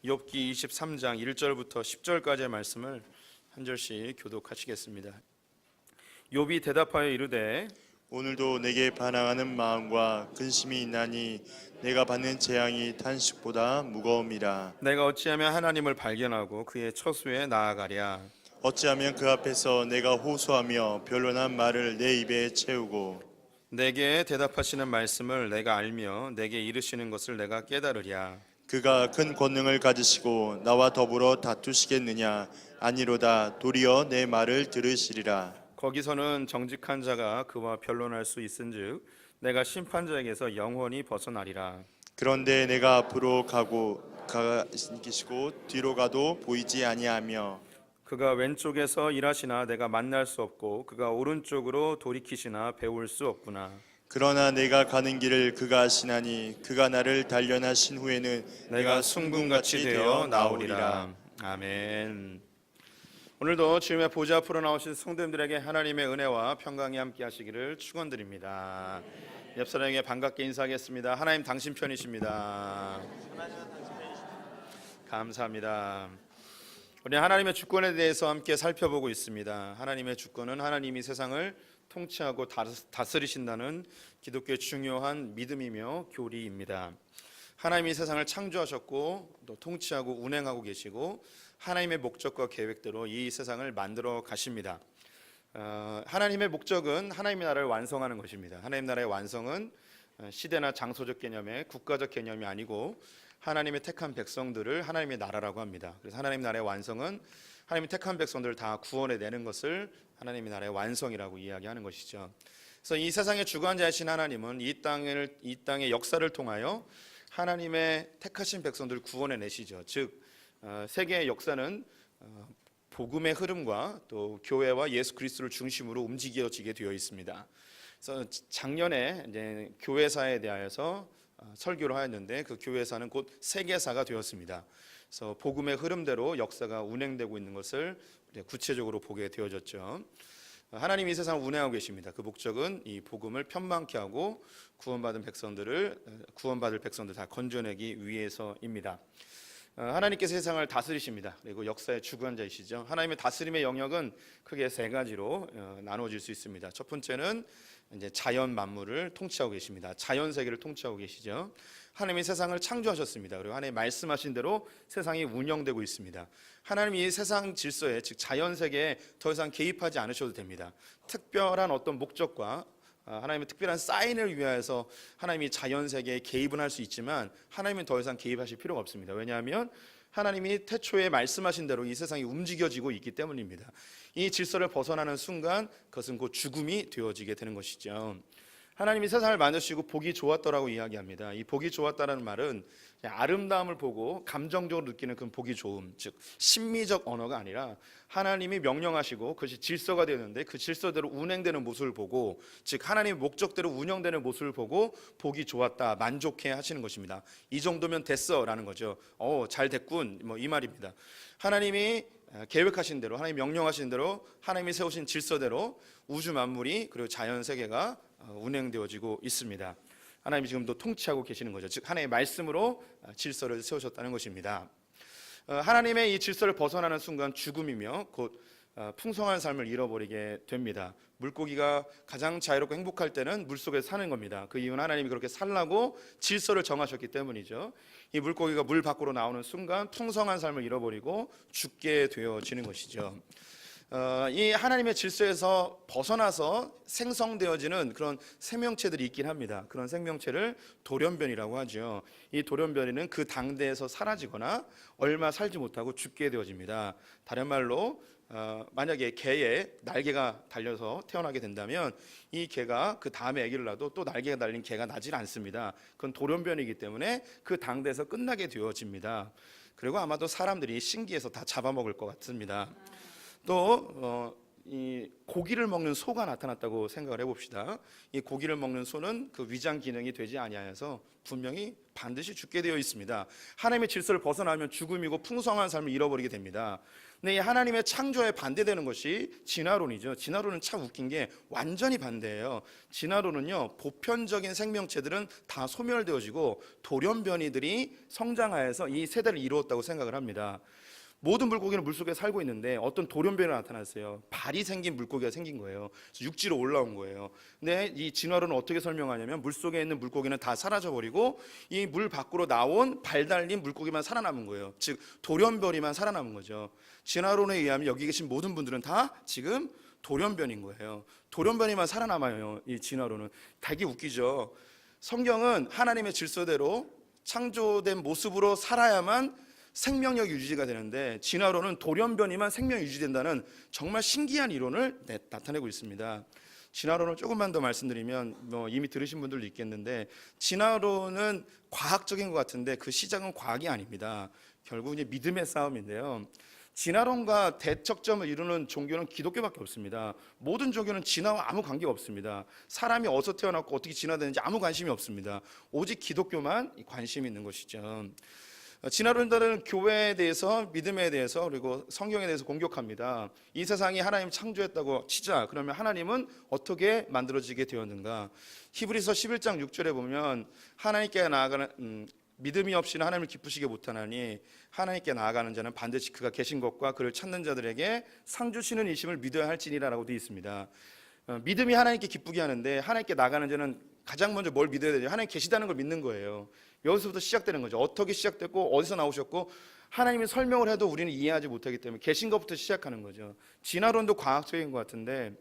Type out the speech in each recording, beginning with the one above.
욥기 23장 1절부터 10절까지의 말씀을 한 절씩 교독하시겠습니다. 욥이 대답하여 이르되 오늘도 내게 반항하는 마음과 근심이 있나니 내가 받는 재앙이 탄식보다 무거움이라. 내가 어찌하면 하나님을 발견하고 그의 처소에 나아가랴. 어찌하면 그 앞에서 내가 호소하며 변론한 말을 내 입에 채우고 내게 대답하시는 말씀을 내가 알며 내게 이르시는 것을 내가 깨달으랴. 그가 큰 권능을 가지시고 나와 더불어 다투시겠느냐? 아니로다. 도리어 내 말을 들으시리라. 거기서는 정직한 자가 그와 변론할 수 있은즉 내가 심판자에게서 영원히 벗어나리라. 그런데 내가 앞으로 가시고 뒤로 가도 보이지 아니하며 그가 왼쪽에서 일하시나 내가 만날 수 없고 그가 오른쪽으로 돌이키시나 배울 수 없구나. 그러나 내가 가는 길을 그가 아시나니 그가 나를 단련하신 후에는 내가 순금같이 되어 나오리라. 아멘. 오늘도 주님의 보좌 앞으로 나오신 성도님들에게 하나님의 은혜와 평강이 함께 하시기를 축원드립니다. 옆 사람에게 반갑게 인사하겠습니다. 하나님 당신 편이십니다. 감사합니다. 우리 하나님의 주권에 대해서 함께 살펴보고 있습니다. 하나님의 주권은 하나님이 세상을 통치하고 다스리신다는 기독교의 중요한 믿음이며 교리입니다. 하나님이 세상을 창조하셨고 또 통치하고 운행하고 계시고 하나님의 목적과 계획대로 이 세상을 만들어 가십니다. 하나님의 목적은 하나님의 나라를 완성하는 것입니다. 하나님 나라의 완성은 시대나 장소적 개념의 국가적 개념이 아니고 하나님의 택한 백성들을 하나님의 나라라고 합니다. 그래서 하나님 나라의 완성은 하나님의 택한 백성들을 다 구원해내는 것을 하나님의 나라의 완성이라고 이야기하는 것이죠. 그래서 이 세상의 주관자이신 하나님은 이 땅의 역사를 통하여 하나님의 택하신 백성들을 구원해내시죠. 즉 세계의 역사는 복음의 흐름과 또 교회와 예수 그리스도를 중심으로 움직여지게 되어 있습니다. 그래서 작년에 이제 교회사에 대하여서 설교를 하였는데 그 교회사는 곧 세계사가 되었습니다. 그래서 복음의 흐름대로 역사가 운행되고 있는 것을 구체적으로 보게 되어졌죠. 하나님이 이 세상을 운행하고 계십니다. 그 목적은 이 복음을 편망케 하고 구원받을 백성들 다 건져내기 위해서입니다. 하나님께서 세상을 다스리십니다. 그리고 역사의 주관자이시죠. 하나님의 다스림의 영역은 크게 세 가지로 나누어질 수 있습니다. 첫 번째는 이제 자연 만물을 통치하고 계십니다. 자연 세계를 통치하고 계시죠. 하나님이 세상을 창조하셨습니다. 그리고 하나님 말씀하신 대로 세상이 운영되고 있습니다. 하나님이 이 세상 질서에 즉 자연 세계에 더 이상 개입하지 않으셔도 됩니다. 특별한 어떤 목적과 하나님의 특별한 사인을 위하여서 하나님이 자연 세계에 개입은 할 수 있지만 하나님은 더 이상 개입하실 필요가 없습니다. 왜냐하면 하나님이 태초에 말씀하신 대로 이 세상이 움직여지고 있기 때문입니다. 이 질서를 벗어나는 순간 그것은 곧 죽음이 되어지게 되는 것이죠. 하나님이 세상을 만드시고 보기 좋았더라고 이야기합니다. 이 보기 좋았다는 말은 아름다움을 보고 감정적으로 느끼는 그 보기 좋음, 즉 심미적 언어가 아니라 하나님이 명령하시고 그것이 질서가 되었는데 그 질서대로 운행되는 모습을 보고, 즉 하나님의 목적대로 운영되는 모습을 보고 보기 좋았다, 만족해 하시는 것입니다. 이 정도면 됐어라는 거죠. 잘 됐군, 뭐 이 말입니다. 하나님이 계획하신 대로, 하나님 명령하신 대로, 하나님이 세우신 질서대로 우주 만물이 그리고 자연 세계가 운행되어지고 있습니다. 하나님이 지금도 통치하고 계시는 거죠. 즉 하나님의 말씀으로 질서를 세우셨다는 것입니다. 하나님의 이 질서를 벗어나는 순간 죽음이며 곧 풍성한 삶을 잃어버리게 됩니다. 물고기가 가장 자유롭고 행복할 때는 물속에 사는 겁니다. 그 이유는 하나님이 그렇게 살라고 질서를 정하셨기 때문이죠. 이 물고기가 물 밖으로 나오는 순간 풍성한 삶을 잃어버리고 죽게 되어지는 것이죠. 이 하나님의 질서에서 벗어나서 생성되어지는 그런 생명체들이 있긴 합니다. 그런 생명체를 돌연변이라고 하죠. 이 돌연변이는 그 당대에서 사라지거나 얼마 살지 못하고 죽게 되어집니다. 다른 말로 만약에 개에 날개가 달려서 태어나게 된다면 이 개가 그 다음에 아기를 낳아도 또 날개가 달린 개가 나질 않습니다. 그건 돌연변이기 때문에 그 당대에서 끝나게 되어집니다. 그리고 아마도 사람들이 신기해서 다 잡아먹을 것 같습니다. 또 이 고기를 먹는 소가 나타났다고 생각을 해봅시다. 이 고기를 먹는 소는 그 위장 기능이 되지 아니하여서 분명히 반드시 죽게 되어 있습니다. 하나님의 질서를 벗어나면 죽음이고 풍성한 삶을 잃어버리게 됩니다. 근데 이 하나님의 창조에 반대되는 것이 진화론이죠. 진화론은 참 웃긴 게 완전히 반대예요. 진화론은요, 보편적인 생명체들은 다 소멸되어지고 돌연변이들이 성장하여서 이 세대를 이루었다고 생각을 합니다. 모든 물고기는 물속에 살고 있는데 어떤 돌연변이가 나타났어요. 발이 생긴 물고기가 생긴 거예요. 그래서 육지로 올라온 거예요. 근데 이 진화론은 어떻게 설명하냐면 물속에 있는 물고기는 다 사라져버리고 이 물 밖으로 나온 발 달린 물고기만 살아남은 거예요. 즉 돌연변이만 살아남은 거죠. 진화론에 의하면 여기 계신 모든 분들은 다 지금 돌연변인 거예요. 돌연변이만 살아남아요. 이 진화론은. 되게 웃기죠. 성경은 하나님의 질서대로 창조된 모습으로 살아야만 생명력 유지가 되는데 진화론은 돌연변이만 생명 유지된다는 정말 신기한 이론을 나타내고 있습니다. 진화론을 조금만 더 말씀드리면 이미 들으신 분들도 있겠는데 진화론은 과학적인 것 같은데 그 시작은 과학이 아닙니다. 결국 이제 믿음의 싸움인데요. 진화론과 대척점을 이루는 종교는 기독교밖에 없습니다. 모든 종교는 진화와 아무 관계가 없습니다. 사람이 어디서 태어났고 어떻게 진화되는지 아무 관심이 없습니다. 오직 기독교만 관심이 있는 것이죠. 진화론자들은 교회에 대해서, 믿음에 대해서, 그리고 성경에 대해서 공격합니다. 이 세상이 하나님 창조했다고 치자. 그러면 하나님은 어떻게 만들어지게 되었는가? 히브리서 11장 6절에 보면 하나님께 나아가는 믿음이 없이는 하나님을 기쁘시게 못하나니 하나님께 나아가는 자는 반드시 그가 계신 것과 그를 찾는 자들에게 상 주시는 이심을 믿어야 할지니라라고 되어 있습니다. 믿음이 하나님께 기쁘게 하는데 하나님께 나가는 자는 가장 먼저 뭘 믿어야 되죠? 하나님 계시다는 걸 믿는 거예요. 여기서부터 시작되는 거죠. 어떻게 시작됐고 어디서 나오셨고 하나님이 설명을 해도 우리는 이해하지 못하기 때문에 계신 것부터 시작하는 거죠. 진화론도 과학적인 것 같은데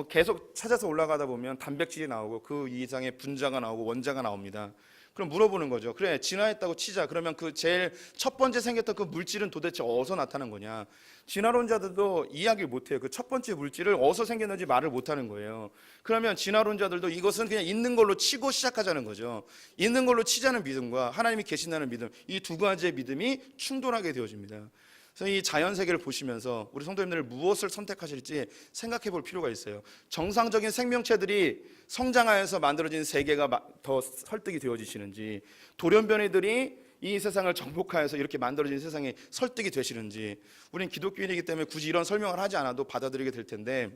계속 찾아서 올라가다 보면 단백질이 나오고 그 이상의 분자가 나오고 원자가 나옵니다. 그럼 물어보는 거죠. 그래, 진화했다고 치자. 그러면 그 제일 첫 번째 생겼던 그 물질은 도대체 어디서 나타난 거냐? 진화론자들도 이야기를 못해요. 그 첫 번째 물질을 어디서 생겼는지 말을 못하는 거예요. 그러면 진화론자들도 이것은 그냥 있는 걸로 치고 시작하자는 거죠. 있는 걸로 치자는 믿음과 하나님이 계신다는 믿음, 이 두 가지의 믿음이 충돌하게 되어집니다. 그래서 이 자연 세계를 보시면서 우리 성도님들 무엇을 선택하실지 생각해 볼 필요가 있어요. 정상적인 생명체들이 성장하여서 만들어진 세계가 더 설득이 되어지시는지, 돌연변이들이 이 세상을 정복하여서 이렇게 만들어진 세상에 설득이 되시는지. 우리는 기독교인이기 때문에 굳이 이런 설명을 하지 않아도 받아들이게 될 텐데,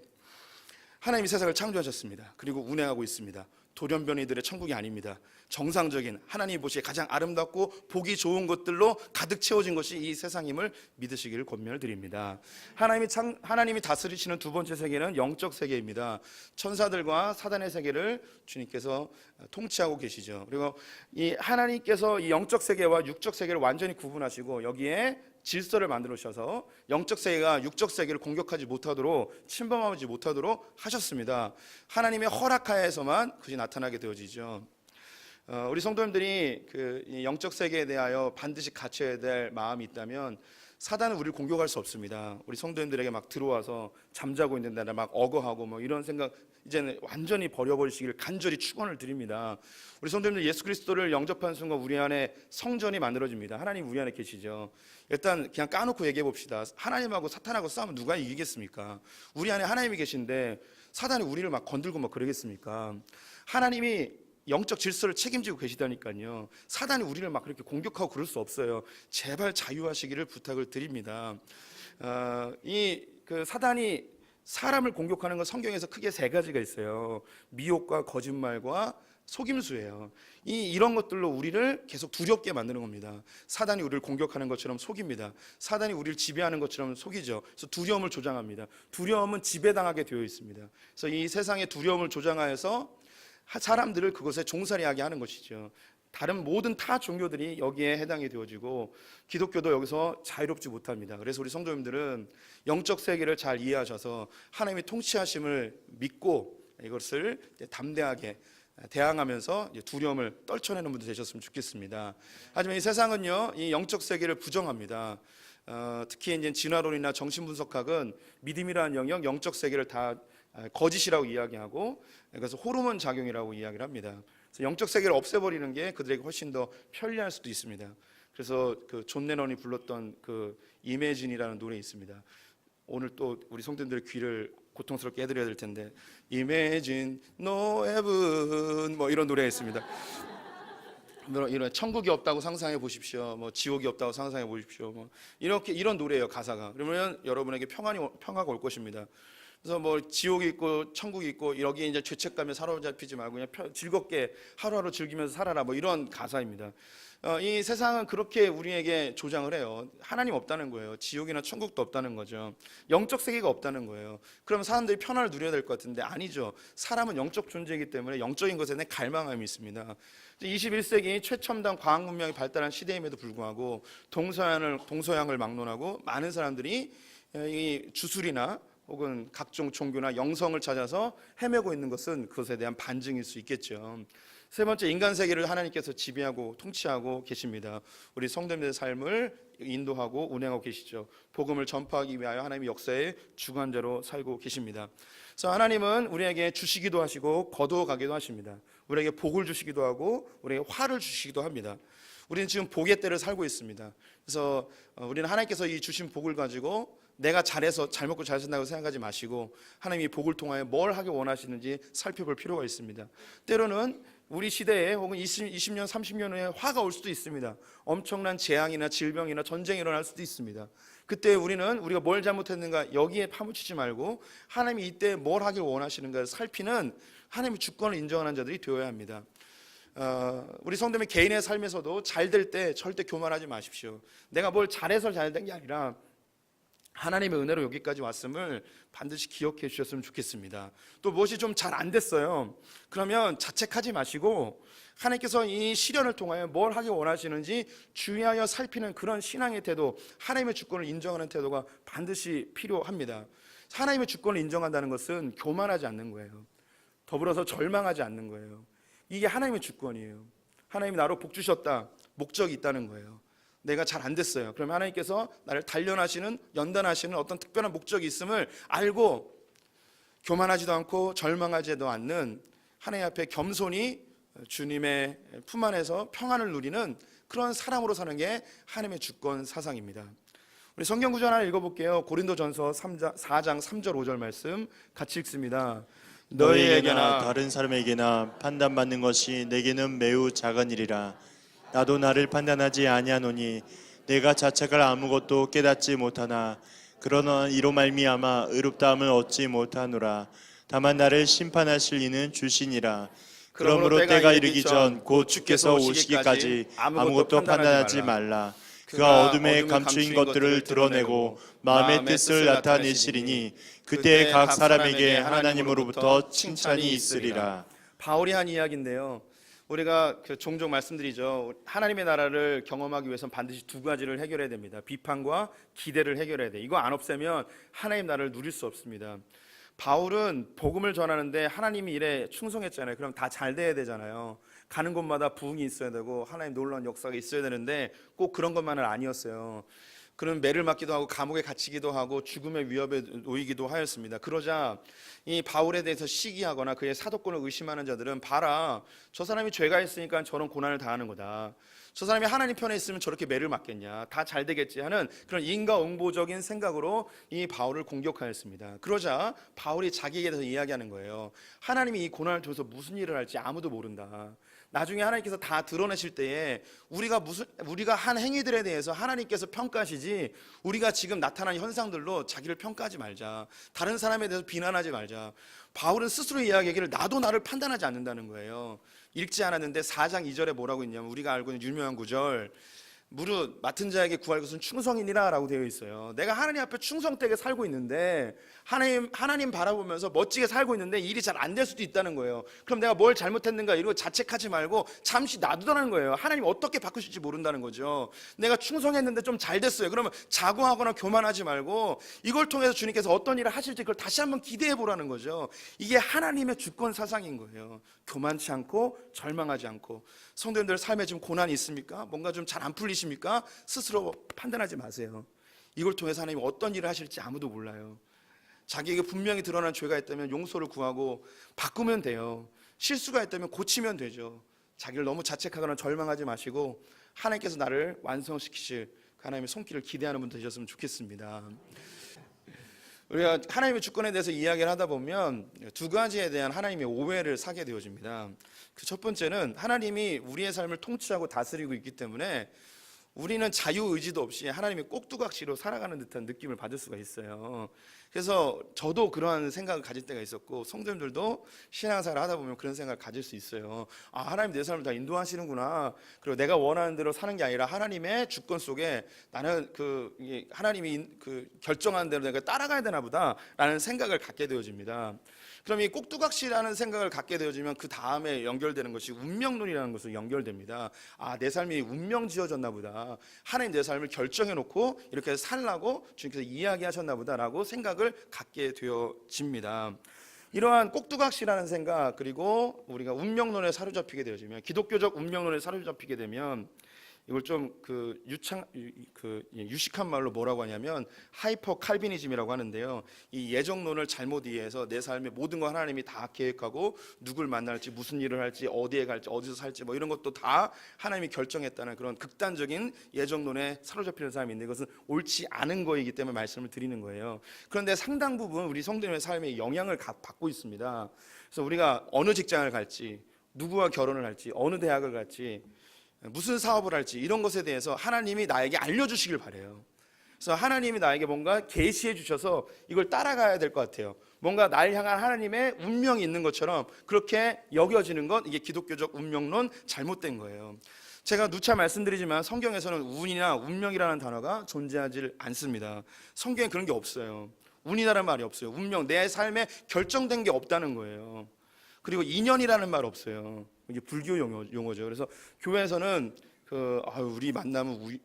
하나님이 세상을 창조하셨습니다. 그리고 운행하고 있습니다. 돌연변이들의 천국이 아닙니다. 정상적인 하나님이 보시기에 가장 아름답고 보기 좋은 것들로 가득 채워진 것이 이 세상임을 믿으시기를 권면을 드립니다. 하나님이 다스리시는 두 번째 세계는 영적 세계입니다. 천사들과 사단의 세계를 주님께서 통치하고 계시죠. 그리고 이 하나님께서 이 영적 세계와 육적 세계를 완전히 구분하시고 여기에 질서를 만들어 주셔서 영적 세계가 육적 세계를 공격하지 못하도록, 침범하지 못하도록 하셨습니다. 하나님의 허락하에서만 그것이 나타나게 되어지죠. 우리 성도님들이 이 영적 세계에 대하여 반드시 갖춰야 될 마음이 있다면 사단은 우리를 공격할 수 없습니다. 우리 성도님들에게 막 들어와서 잠자고 있는데 막 억어하고 이런 생각 이제는 완전히 버려버리시기를 간절히 축원을 드립니다. 우리 성도님들 예수 그리스도를 영접한 순간 우리 안에 성전이 만들어집니다. 하나님 우리 안에 계시죠. 일단 그냥 까놓고 얘기해 봅시다. 하나님하고 사탄하고 싸우면 누가 이기겠습니까? 우리 안에 하나님이 계신데 사단이 우리를 막 건들고 막 그러겠습니까? 하나님이 영적 질서를 책임지고 계시다니까요. 사단이 우리를 막 그렇게 공격하고 그럴 수 없어요. 제발 자유하시기를 부탁을 드립니다. 사단이 사람을 공격하는 건 성경에서 크게 세 가지가 있어요. 미혹과 거짓말과 속임수예요. 이런 것들로 우리를 계속 두렵게 만드는 겁니다. 사단이 우리를 공격하는 것처럼 속입니다. 사단이 우리를 지배하는 것처럼 속이죠. 그래서 두려움을 조장합니다. 두려움은 지배당하게 되어 있습니다. 그래서 이 세상의 두려움을 조장하여서 사람들을 그것에 종살이하게 하는 것이죠. 다른 모든 타 종교들이 여기에 해당이 되어지고 기독교도 여기서 자유롭지 못합니다. 그래서 우리 성도님들은 영적 세계를 잘 이해하셔서 하나님의 통치하심을 믿고 이것을 담대하게 대항하면서 두려움을 떨쳐내는 분들 되셨으면 좋겠습니다. 하지만 이 세상은요, 이 영적 세계를 부정합니다. 특히 이제 진화론이나 정신분석학은 믿음이라는 영역, 영적 세계를 다 거짓이라고 이야기하고 그래서 호르몬 작용이라고 이야기를 합니다. 그래서 영적 세계를 없애버리는 게 그들에게 훨씬 더 편리할 수도 있습니다. 그래서 존 레논이 불렀던 이매진이라는 노래 있습니다. 오늘 또 우리 성도님들의 귀를 고통스럽게 해드려야 될 텐데 Imagine no heaven 이런 노래가 있습니다. 이런 천국이 없다고 상상해 보십시오. 뭐 지옥이 없다고 상상해 보십시오. 뭐 이렇게 이런 노래예요, 가사가. 그러면 여러분에게 평화가 올 것입니다. 그래서 뭐 지옥이 있고 천국이 있고 여기 이제 죄책감에 사로잡히지 말고 그냥 즐겁게 하루하루 즐기면서 살아라, 뭐 이런 가사입니다. 이 세상은 그렇게 우리에게 조장을 해요. 하나님 없다는 거예요. 지옥이나 천국도 없다는 거죠. 영적 세계가 없다는 거예요. 그럼 사람들이 편안을 누려야 될 것 같은데 아니죠. 사람은 영적 존재이기 때문에 영적인 것에 대한 갈망함이 있습니다. 21세기 최첨단 과학 문명이 발달한 시대임에도 불구하고 동서양을 막론하고 많은 사람들이 이 주술이나 혹은 각종 종교나 영성을 찾아서 헤매고 있는 것은 그것에 대한 반증일 수 있겠죠. 세 번째, 인간 세계를 하나님께서 지배하고 통치하고 계십니다. 우리 성도님들의 삶을 인도하고 운행하고 계시죠. 복음을 전파하기 위하여 하나님의 역사의 주관자로 살고 계십니다. 그래서 하나님은 우리에게 주시기도 하시고 거두어 가기도 하십니다. 우리에게 복을 주시기도 하고 우리에게 화를 주시기도 합니다. 우리는 지금 복의 때를 살고 있습니다. 그래서 우리는 하나님께서 이 주신 복을 가지고 내가 잘해서 잘 먹고 잘 산다고 생각하지 마시고 하나님이 복을 통하여 뭘 하기 원하시는지 살펴볼 필요가 있습니다. 때로는 우리 시대에 혹은 20년, 30년 후에 화가 올 수도 있습니다. 엄청난 재앙이나 질병이나 전쟁이 일어날 수도 있습니다. 그때 우리가 뭘 잘못했는가 여기에 파묻히지 말고 하나님이 이때 뭘 하길 원하시는가 살피는 하나님의 주권을 인정하는 자들이 되어야 합니다. 우리 성도님 개인의 삶에서도 잘 될 때 절대 교만하지 마십시오. 내가 뭘 잘해서 잘 된 게 아니라 하나님의 은혜로 여기까지 왔음을 반드시 기억해 주셨으면 좋겠습니다. 또 무엇이 좀 잘 안 됐어요. 그러면 자책하지 마시고 하나님께서 이 시련을 통하여 뭘 하기 원하시는지 주의하여 살피는 그런 신앙의 태도, 하나님의 주권을 인정하는 태도가 반드시 필요합니다. 하나님의 주권을 인정한다는 것은 교만하지 않는 거예요. 더불어서 절망하지 않는 거예요. 이게 하나님의 주권이에요. 하나님이 나로 복 주셨다, 목적이 있다는 거예요. 내가 잘 안 됐어요. 그러면 하나님께서 나를 단련하시는, 연단하시는 어떤 특별한 목적이 있음을 알고 교만하지도 않고 절망하지도 않는 하나님 앞에 겸손히 주님의 품 안에서 평안을 누리는 그런 사람으로 사는 게 하나님의 주권 사상입니다. 우리 성경 구절 하나 읽어볼게요. 고린도전서 4장 3절 5절 말씀 같이 읽습니다. 너희에게나 다른 사람에게나 판단받는 것이 내게는 매우 작은 일이라. 나도 나를 판단하지 아니하노니 내가 자책할 아무것도 깨닫지 못하나 그러나 이로 말미암아 의롭다함을 얻지 못하노라. 다만 나를 심판하실 이는 주시니라. 그러므로 때가 이르기 전 곧 주께서 오시기까지 아무것도 판단하지 말라. 그가 어둠에 감추인 것들을 드러내고 마음의 뜻을 나타내시리니 그때 각 사람에게 하나님으로부터 칭찬이 있으리라. 바울이 한 이야기인데요. 우리가 종종 말씀드리죠. 하나님의 나라를 경험하기 위해서는 반드시 두 가지를 해결해야 됩니다. 비판과 기대를 해결해야 돼. 이거 안 없애면 하나님 나라를 누릴 수 없습니다. 바울은 복음을 전하는데 하나님이 일에 충성했잖아요. 그럼 다 잘 돼야 되잖아요. 가는 곳마다 부흥이 있어야 되고 하나님 놀라운 역사가 있어야 되는데 꼭 그런 것만은 아니었어요. 그는 매를 맞기도 하고 감옥에 갇히기도 하고 죽음의 위협에 놓이기도 하였습니다. 그러자 이 바울에 대해서 시기하거나 그의 사도권을 의심하는 자들은 봐라, 저 사람이 죄가 있으니까 저런 고난을 당하는 거다. 저 사람이 하나님 편에 있으면 저렇게 매를 맞겠냐, 다 잘 되겠지 하는 그런 인과응보적인 생각으로 이 바울을 공격하였습니다. 그러자 바울이 자기에게 대해서 이야기하는 거예요. 하나님이 이 고난을 통해서 무슨 일을 할지 아무도 모른다. 나중에 하나님께서 다 드러내실 때에 우리가 한 행위들에 대해서 하나님께서 평가하시지 우리가 지금 나타난 현상들로 자기를 평가하지 말자. 다른 사람에 대해서 비난하지 말자. 바울은 스스로 이야기하기를 나도 나를 판단하지 않는다는 거예요. 읽지 않았는데 4장 2절에 뭐라고 있냐면 우리가 알고 있는 유명한 구절, 무릇 맡은 자에게 구할 것은 충성이니라 라고 되어 있어요. 내가 하나님 앞에 충성되게 살고 있는데 하나님 바라보면서 멋지게 살고 있는데 일이 잘 안 될 수도 있다는 거예요. 그럼 내가 뭘 잘못했는가 이러고 자책하지 말고 잠시 놔두라는 거예요. 하나님 어떻게 바꾸실지 모른다는 거죠. 내가 충성했는데 좀 잘 됐어요. 그러면 자고하거나 교만하지 말고 이걸 통해서 주님께서 어떤 일을 하실지 그걸 다시 한번 기대해 보라는 거죠. 이게 하나님의 주권 사상인 거예요. 교만치 않고 절망하지 않고. 성도님들 삶에 지금 고난이 있습니까? 뭔가 좀 잘 안 풀리십니까? 스스로 판단하지 마세요. 이걸 통해서 하나님이 어떤 일을 하실지 아무도 몰라요. 자기에게 분명히 드러난 죄가 있다면 용서를 구하고 바꾸면 돼요. 실수가 있다면 고치면 되죠. 자기를 너무 자책하거나 절망하지 마시고 하나님께서 나를 완성시키실 하나님의 손길을 기대하는 분 되셨으면 좋겠습니다. 우리가 하나님의 주권에 대해서 이야기를 하다 보면 두 가지에 대한 하나님의 오해를 사게 되어집니다. 그 첫 번째는 하나님이 우리의 삶을 통치하고 다스리고 있기 때문에 우리는 자유의지도 없이 하나님의 꼭두각시로 살아가는 듯한 느낌을 받을 수가 있어요. 그래서 저도 그러한 생각을 가질 때가 있었고 성도님들도 신앙생활을 하다 보면 그런 생각을 가질 수 있어요. 아, 하나님 내 삶을 다 인도하시는구나. 그리고 내가 원하는 대로 사는 게 아니라 하나님의 주권 속에 나는 하나님이 결정한 대로 내가 따라가야 되나 보다라는 생각을 갖게 되어집니다. 그럼 이 꼭두각시라는 생각을 갖게 되어지면 그 다음에 연결되는 것이 운명론이라는 것으로 연결됩니다. 아, 내 삶이 운명 지어졌나 보다. 하나님 내 삶을 결정해 놓고 이렇게 살라고 주님께서 이야기하셨나 보다라고 생각을 갖게 되어집니다. 이러한 꼭두각시라는 생각, 그리고 우리가 운명론에 사로잡히게 되어지면, 기독교적 운명론에 사로잡히게 되면 이걸 좀 유식한 말로 뭐라고 하냐면 하이퍼 칼비니즘이라고 하는데요. 이 예정론을 잘못 이해해서 내 삶의 모든 거 하나님이 다 계획하고 누굴 만날지, 무슨 일을 할지, 어디에 갈지, 어디서 살지 뭐 이런 것도 다 하나님이 결정했다는 그런 극단적인 예정론에 사로잡히는 사람이 있는데, 그것은 옳지 않은 거이기 때문에 말씀을 드리는 거예요. 그런데 상당 부분 우리 성도님의 삶에 영향을 받고 있습니다. 그래서 우리가 어느 직장을 갈지, 누구와 결혼을 할지, 어느 대학을 갈지, 무슨 사업을 할지 이런 것에 대해서 하나님이 나에게 알려주시길 바래요. 그래서 하나님이 나에게 뭔가 계시해 주셔서 이걸 따라가야 될 것 같아요. 뭔가 날 향한 하나님의 운명이 있는 것처럼 그렇게 여겨지는 것, 이게 기독교적 운명론 잘못된 거예요. 제가 누차 말씀드리지만 성경에서는 운이나 운명이라는 단어가 존재하지 않습니다. 성경에 그런 게 없어요. 운이라는 말이 없어요. 운명, 내 삶에 결정된 게 없다는 거예요. 그리고 인연이라는 말 없어요. 이게 불교 용어죠. 그래서 교회에서는 우리 만나면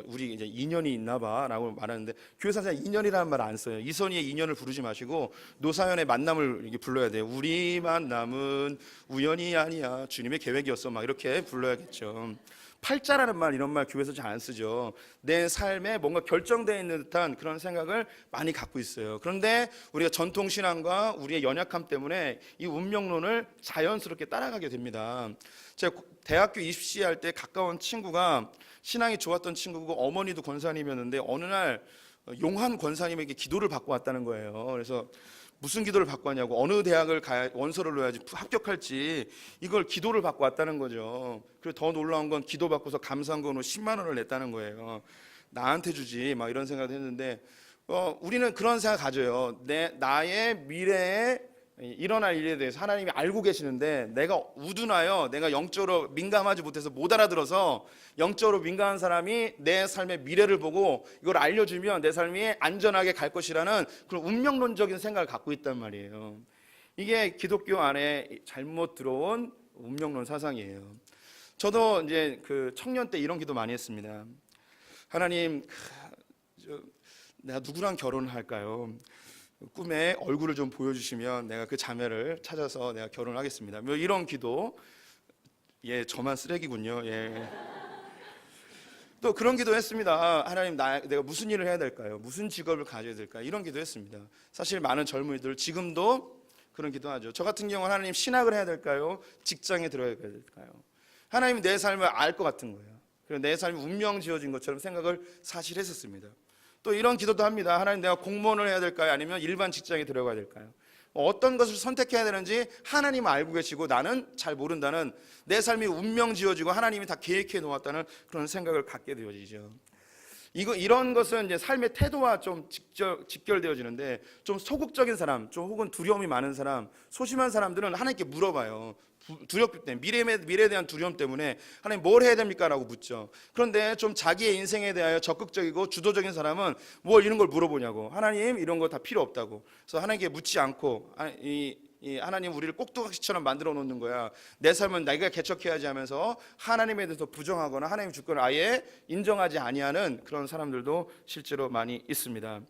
우리 이제 인연이 있나봐라고 말하는데, 교회에서 인연이라는 말 안 써요. 이선희의 인연을 부르지 마시고 노사연의 만남을 이렇게 불러야 돼요. 우리 만남은 우연이 아니야, 주님의 계획이었어, 막 이렇게 불러야겠죠. 팔자라는 말, 이런 말 교회에서 잘 안 쓰죠. 내 삶에 뭔가 결정되어 있는 듯한 그런 생각을 많이 갖고 있어요. 그런데 우리가 전통신앙과 우리의 연약함 때문에 이 운명론을 자연스럽게 따라가게 됩니다. 제가 대학교 입시할 때 가까운 친구가, 신앙이 좋았던 친구고 어머니도 권사님이었는데 어느 날 용한 권사님에게 기도를 받고 왔다는 거예요. 그래서 무슨 기도를 받고 왔냐고, 어느 대학을 가야 원서를 넣어야지 합격할지 이걸 기도를 받고 왔다는 거죠. 그리고 더 놀라운 건 기도 받고서 감사한금으로 10만 원을 냈다는 거예요. 나한테 주지 막 이런 생각을 했는데, 우리는 그런 생각 가져요. 나의 미래에 일어날 일에 대해서 하나님이 알고 계시는데, 내가 우둔하여 내가 영적으로 민감하지 못해서 못 알아들어서, 영적으로 민감한 사람이 내 삶의 미래를 보고 이걸 알려주면 내 삶이 안전하게 갈 것이라는 그런 운명론적인 생각을 갖고 있단 말이에요. 이게 기독교 안에 잘못 들어온 운명론 사상이에요. 저도 이제 청년 때 이런 기도 많이 했습니다. 하나님, 내가 누구랑 결혼을 할까요? 꿈에 얼굴을 좀 보여주시면 내가 그 자매를 찾아서 내가 결혼을 하겠습니다. 뭐 이런 기도. 예, 저만 쓰레기군요. 예. 또 그런 기도 했습니다. 하나님, 내가 무슨 일을 해야 될까요? 무슨 직업을 가져야 될까요? 이런 기도 했습니다. 사실 많은 젊은이들 지금도 그런 기도하죠. 저 같은 경우는 하나님, 신학을 해야 될까요? 직장에 들어야 될까요? 하나님이 내 삶을 알 것 같은 거예요. 그리고 내 삶이 운명 지어진 것처럼 생각을 사실 했었습니다. 또 이런 기도도 합니다. 하나님, 내가 공무원을 해야 될까요? 아니면 일반 직장에 들어가야 될까요? 어떤 것을 선택해야 되는지 하나님 알고 계시고 나는 잘 모른다는, 내 삶이 운명 지어지고 하나님이 다 계획해 놓았다는 그런 생각을 갖게 되어지죠. 이런 것은 이제 삶의 태도와 좀 직결되어지는데, 좀 소극적인 사람, 좀 혹은 두려움이 많은 사람, 소심한 사람들은 하나님께 물어봐요. 두렵기 때문에, 미래에 대한 두려움 때문에 하나님 뭘 해야 됩니까? 라고 묻죠. 그런데 좀 자기의 인생에 대하여 적극적이고 주도적인 사람은 뭘 이런 걸 물어보냐고, 하나님 이런 거 다 필요 없다고. 그래서 하나님께 묻지 않고, 하나님 우리를 꼭두각시처럼 만들어 놓는 거야, 내 삶은 내가 개척해야지 하면서 하나님에 대해서 부정하거나 하나님 주권을 아예 인정하지 아니하는 그런 사람들도 실제로 많이 있습니다.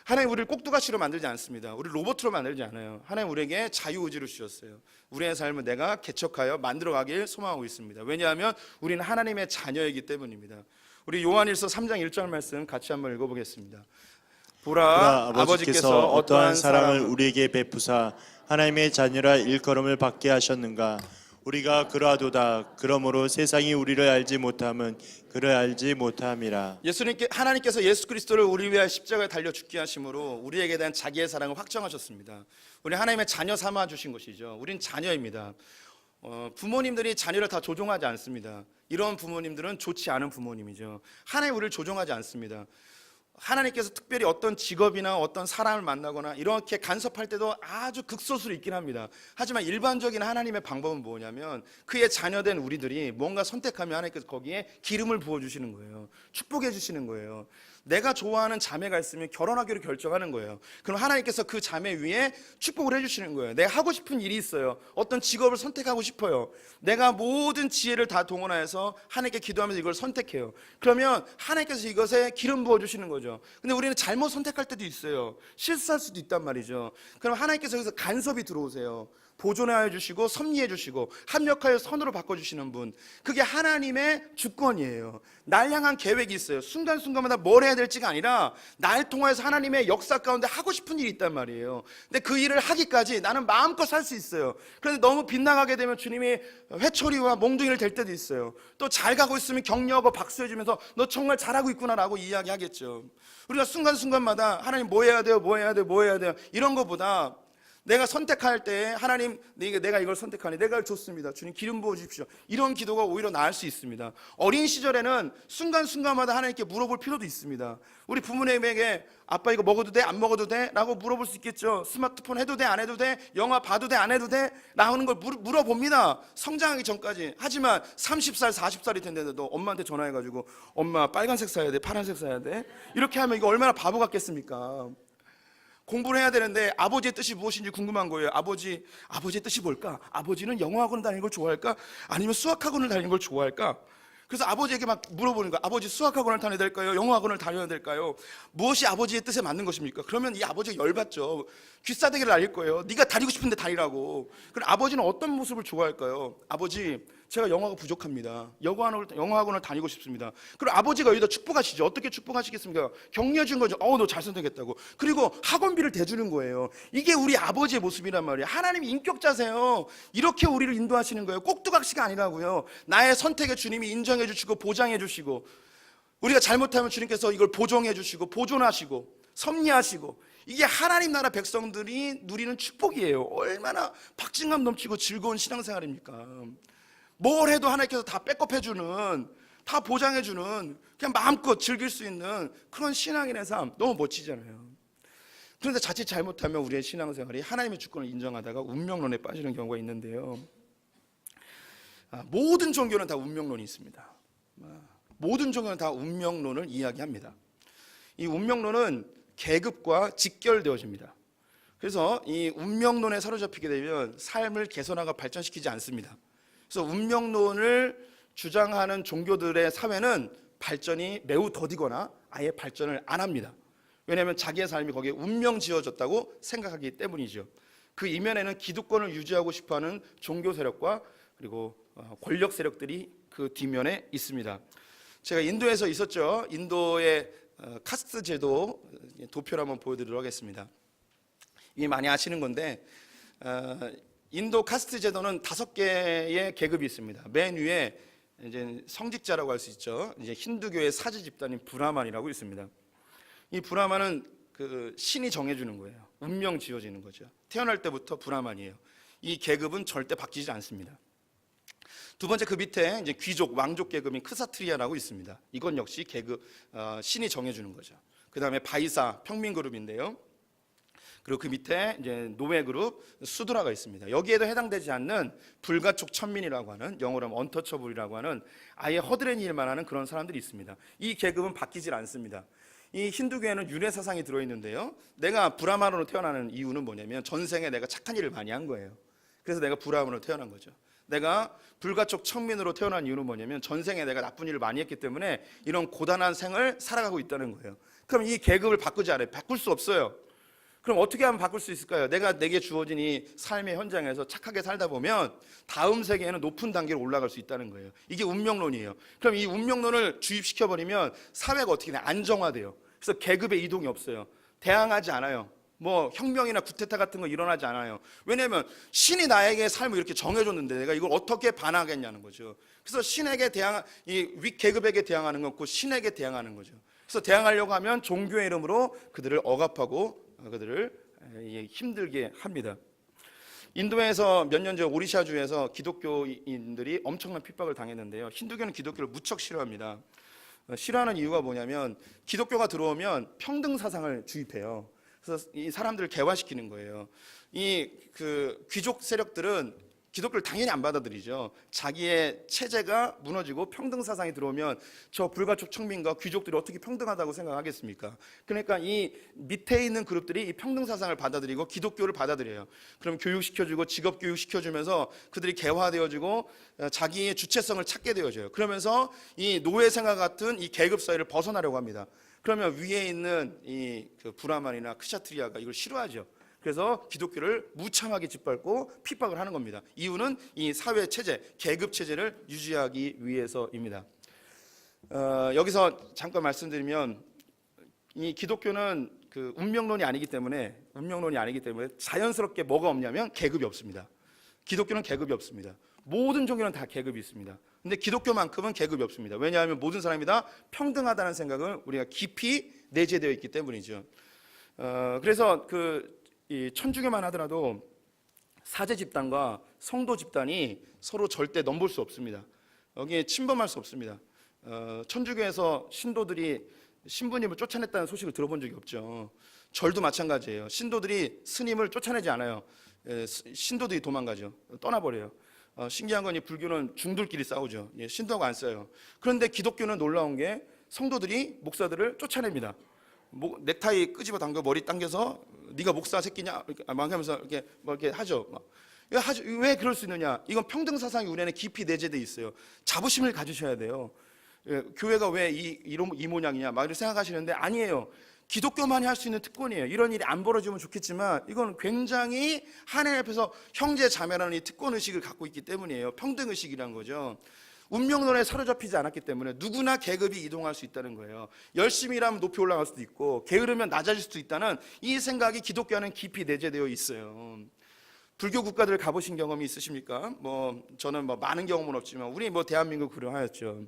하나님 우리를 꼭두각시로 만들지 않습니다. 우리 로봇으로 만들지 않아요. 하나님 우리에게 자유의지를 주셨어요. 우리의 삶을 내가 개척하여 만들어가길 소망하고 있습니다. 왜냐하면 우리는 하나님의 자녀이기 때문입니다. 우리 요한일서 3장 1절 말씀 같이 한번 읽어보겠습니다. 보라, 아버지께서 어떠한 사랑을 우리에게 베푸사 하나님의 자녀라 일컬음을 받게 하셨는가. 우리가 그러하도다. 그러므로 세상이 우리를 알지 못함은 그를 알지 못함이라. 하나님께서 예수 그리스도를 우리 위하여 십자가에 달려 죽게 하심으로 우리에게 대한 자기의 사랑을 확정하셨습니다. 우리 하나님의 자녀 삼아 주신 것이죠. 우린 자녀입니다. 부모님들이 자녀를 다 조종하지 않습니다. 이런 부모님들은 좋지 않은 부모님이죠. 하나님 우리를 조종하지 않습니다. 하나님께서 특별히 어떤 직업이나 어떤 사람을 만나거나 이렇게 간섭할 때도 아주 극소수로 있긴 합니다. 하지만 일반적인 하나님의 방법은 뭐냐면 그의 자녀된 우리들이 뭔가 선택하면 하나님께서 거기에 기름을 부어주시는 거예요. 축복해 주시는 거예요. 내가 좋아하는 자매가 있으면 결혼하기로 결정하는 거예요. 그럼 하나님께서 그 자매 위에 축복을 해주시는 거예요. 내가 하고 싶은 일이 있어요. 어떤 직업을 선택하고 싶어요. 내가 모든 지혜를 다 동원해서 하나님께 기도하면서 이걸 선택해요. 그러면 하나님께서 이것에 기름 부어주시는 거죠. 근데 우리는 잘못 선택할 때도 있어요. 실수할 수도 있단 말이죠. 그럼 하나님께서 여기서 간섭이 들어오세요. 보존하여 주시고 섭리해 주시고 합력하여 선으로 바꿔주시는 분, 그게 하나님의 주권이에요. 날 향한 계획이 있어요. 순간순간마다 뭘 해야 될지가 아니라 날 통해서 하나님의 역사 가운데 하고 싶은 일이 있단 말이에요. 근데 그 일을 하기까지 나는 마음껏 살 수 있어요. 그런데 너무 빗나가게 되면 주님이 회초리와 몽둥이를 댈 때도 있어요. 또 잘 가고 있으면 격려하고 박수해 주면서 너 정말 잘하고 있구나라고 이야기하겠죠. 우리가 순간순간마다 하나님 뭐 해야 돼요, 뭐 해야 돼요, 뭐 해야 돼요, 이런 것보다 내가 선택할 때 하나님, 내가 이걸 선택하니 내가 좋습니다. 주님 기름 부어 주십시오. 이런 기도가 오히려 나을 수 있습니다. 어린 시절에는 순간순간마다 하나님께 물어볼 필요도 있습니다. 우리 부모님에게 아빠 이거 먹어도 돼? 안 먹어도 돼? 라고 물어볼 수 있겠죠. 스마트폰 해도 돼? 안 해도 돼? 영화 봐도 돼? 안 해도 돼? 라는 걸 물어봅니다. 성장하기 전까지. 하지만 30살, 40살이 된데도 엄마한테 전화해가지고 엄마 빨간색 사야 돼? 파란색 사야 돼? 이렇게 하면 이거 얼마나 바보 같겠습니까? 공부를 해야 되는데 아버지의 뜻이 무엇인지 궁금한 거예요. 아버지의 뜻이 뭘까? 아버지는 영어학원을 다니는 걸 좋아할까? 아니면 수학학원을 다니는 걸 좋아할까? 그래서 아버지에게 막 물어보는 거야. 아버지 수학학원을 다녀야 될까요? 영어학원을 다녀야 될까요? 무엇이 아버지의 뜻에 맞는 것입니까? 그러면 이 아버지가 열받죠. 귀싸대기를 날릴 거예요. 네가 다니고 싶은데 다니라고. 그럼 아버지는 어떤 모습을 좋아할까요? 아버지, 제가 영어가 부족합니다. 영어학원을 다니고 싶습니다. 그럼 아버지가 여기다 축복하시죠. 어떻게 축복하시겠습니까? 격려해 준 거죠. 너 잘 선택했다고. 그리고 학원비를 대주는 거예요. 이게 우리 아버지의 모습이란 말이에요. 하나님이 인격자세요. 이렇게 우리를 인도하시는 거예요. 꼭두각시가 아니라고요. 나의 선택에 주님이 인정해 주시고 보장해 주시고, 우리가 잘못하면 주님께서 이걸 보정해 주시고 보존하시고 섭리하시고, 이게 하나님 나라 백성들이 누리는 축복이에요. 얼마나 박진감 넘치고 즐거운 신앙생활입니까? 뭘 해도 하나님께서 다 백업해주는, 다 보장해주는, 그냥 마음껏 즐길 수 있는 그런 신앙인의 삶, 너무 멋지잖아요. 그런데 자칫 잘못하면 우리의 신앙생활이 하나님의 주권을 인정하다가 운명론에 빠지는 경우가 있는데요. 모든 종교는 다 운명론이 있습니다. 모든 종교는 다 운명론을 이야기합니다. 이 운명론은 계급과 직결되어집니다. 그래서 이 운명론에 사로잡히게 되면 삶을 개선하고 발전시키지 않습니다. 그래서 운명론을 주장하는 종교들의 사회는 발전이 매우 더디거나 아예 발전을 안 합니다. 왜냐하면 자기의 삶이 거기에 운명 지어졌다고 생각하기 때문이죠. 그 이면에는 기득권을 유지하고 싶어하는 종교 세력과 그리고 권력 세력들이 그 뒷면에 있습니다. 제가 인도에서 있었죠. 인도의 카스트 제도 도표를 한번 보여드리도록 하겠습니다. 이게 많이 아시는 건데, 인도 카스트 제도는 5개의 계급이 있습니다. 맨 위에 이제 성직자라고 할 수 있죠. 이제 힌두교의 사지 집단인 브라만이라고 있습니다. 이 브라만은 그 신이 정해주는 거예요. 운명 지어지는 거죠. 태어날 때부터 브라만이에요. 이 계급은 절대 바뀌지 않습니다. 두 번째, 그 밑에 이제 귀족, 왕족 계급인 크사트리아라고 있습니다. 이건 역시 계급, 신이 정해주는 거죠. 그 다음에 바이사, 평민 그룹인데요. 그리고 그 밑에 이제 노예 그룹 수드라가 있습니다. 여기에도 해당되지 않는 불가촉 천민이라고 하는, 영어로 하면 언터처블이라고 하는 아예 허드렛 일만 하는 그런 사람들이 있습니다. 이 계급은 바뀌질 않습니다. 이 힌두교에는 윤회 사상이 들어있는데요. 내가 브라만으로 태어나는 이유는 뭐냐면 전생에 내가 착한 일을 많이 한 거예요. 그래서 내가 브라만으로 태어난 거죠. 내가 불가촉 천민으로 태어난 이유는 뭐냐면 전생에 내가 나쁜 일을 많이 했기 때문에 이런 고단한 생을 살아가고 있다는 거예요. 그럼 이 계급을 바꾸지 않아요. 바꿀 수 없어요. 그럼 어떻게 하면 바꿀 수 있을까요? 내게 주어진 이 삶의 현장에서 착하게 살다 보면 다음 세계에는 높은 단계로 올라갈 수 있다는 거예요. 이게 운명론이에요. 그럼 이 운명론을 주입시켜버리면 사회가 어떻게 되냐? 안정화돼요. 그래서 계급의 이동이 없어요. 대항하지 않아요. 뭐 혁명이나 쿠데타 같은 거 일어나지 않아요. 왜냐하면 신이 나에게 삶을 이렇게 정해줬는데 내가 이걸 어떻게 반하겠냐는 거죠. 그래서 신에게 이 윗계급에게 대항하는 건 곧 신에게 대항하는 거죠. 그래서 대항하려고 하면 종교의 이름으로 그들을 억압하고 그들을 힘들게 합니다. 인도에서 몇 년 전 오리샤주에서 기독교인들이 엄청난 핍박을 당했는데요. 힌두교는 기독교를 무척 싫어합니다. 싫어하는 이유가 뭐냐면 기독교가 들어오면 평등 사상을 주입해요. 그래서 이 사람들을 개화시키는 거예요. 이 귀족 세력들은 기독교를 당연히 안 받아들이죠. 자기의 체제가 무너지고 평등 사상이 들어오면 저 불가촉 청민과 귀족들이 어떻게 평등하다고 생각하겠습니까? 그러니까 이 밑에 있는 그룹들이 이 평등 사상을 받아들이고 기독교를 받아들여요. 그럼 교육시켜주고 직업 교육시켜주면서 그들이 개화되어지고 자기의 주체성을 찾게 되어져요. 그러면서 이 노예 생활 같은 이 계급 사회를 벗어나려고 합니다. 그러면 위에 있는 이 브라만이나 크샤트리아가 이걸 싫어하죠. 그래서 기독교를 무참하게 짓밟고 핍박을 하는 겁니다. 이유는 이 사회 체제, 계급 체제를 유지하기 위해서입니다. 여기서 잠깐 말씀드리면 이 기독교는 운명론이 아니기 때문에 자연스럽게 뭐가 없냐면 계급이 없습니다. 기독교는 계급이 없습니다. 모든 종교는 다 계급이 있습니다. 근데 기독교만큼은 계급이 없습니다. 왜냐하면 모든 사람이 다 평등하다는 생각을 우리가 깊이 내재되어 있기 때문이죠. 그래서 이 천주교만 하더라도 사제 집단과 성도 집단이 서로 절대 넘볼 수 없습니다. 여기에 침범할 수 없습니다. 천주교에서 신도들이 신부님을 쫓아냈다는 소식을 들어본 적이 없죠. 절도 마찬가지예요. 신도들이 스님을 쫓아내지 않아요. 신도들이 도망가죠. 떠나버려요. 신기한 건 이 불교는 중들끼리 싸우죠. 신도하고 안 싸요. 그런데 기독교는 놀라운 게 성도들이 목사들을 쫓아냅니다. 넥타이 끄집어 당겨 머리 당겨서 네가 목사 새끼냐 막 하면서 이렇게 하죠. 왜 그럴 수 있느냐? 이건 평등 사상이 우리 안에 깊이 내재되어 있어요. 자부심을 가지셔야 돼요. 교회가 왜 이 모양이냐 막 이렇게 생각하시는데 아니에요. 기독교만이 할 수 있는 특권이에요. 이런 일이 안 벌어지면 좋겠지만 이건 굉장히 하나님 앞에서 형제 자매라는 이 특권 의식을 갖고 있기 때문이에요. 평등 의식이란 거죠. 운명론에 사로잡히지 않았기 때문에 누구나 계급이 이동할 수 있다는 거예요. 열심히 일하면 높이 올라갈 수도 있고 게으르면 낮아질 수도 있다는 이 생각이 기독교 안에 깊이 내재되어 있어요. 불교 국가들 가보신 경험이 있으십니까? 저는 많은 경험은 없지만 우리 대한민국 그러하였죠.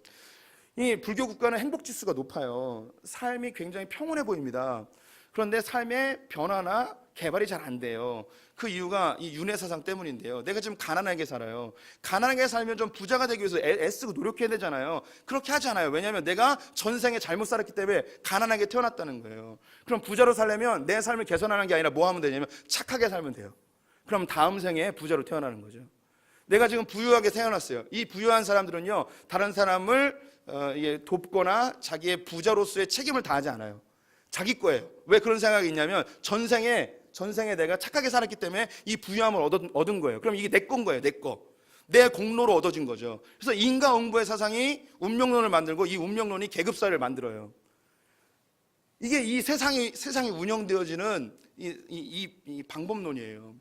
이 불교 국가는 행복 지수가 높아요. 삶이 굉장히 평온해 보입니다. 그런데 삶의 변화나 개발이 잘 안 돼요. 그 이유가 이 윤회 사상 때문인데요. 내가 지금 가난하게 살아요. 가난하게 살면 좀 부자가 되기 위해서 애쓰고 노력해야 되잖아요. 그렇게 하지 않아요. 왜냐하면 내가 전생에 잘못 살았기 때문에 가난하게 태어났다는 거예요. 그럼 부자로 살려면 내 삶을 개선하는 게 아니라 뭐 하면 되냐면 착하게 살면 돼요. 그럼 다음 생에 부자로 태어나는 거죠. 내가 지금 부유하게 태어났어요. 이 부유한 사람들은요, 다른 사람을 돕거나 자기의 부자로서의 책임을 다하지 않아요. 자기 거예요. 왜 그런 생각이 있냐면 전생에 내가 착하게 살았기 때문에 이 부유함을 얻은 거예요. 그럼 이게 내 건 거예요. 내 거. 내 공로로 얻어진 거죠. 그래서 인과응보의 사상이 운명론을 만들고 이 운명론이 계급사회를 만들어요. 이게 이 세상이 운영되어지는 이 방법론이에요.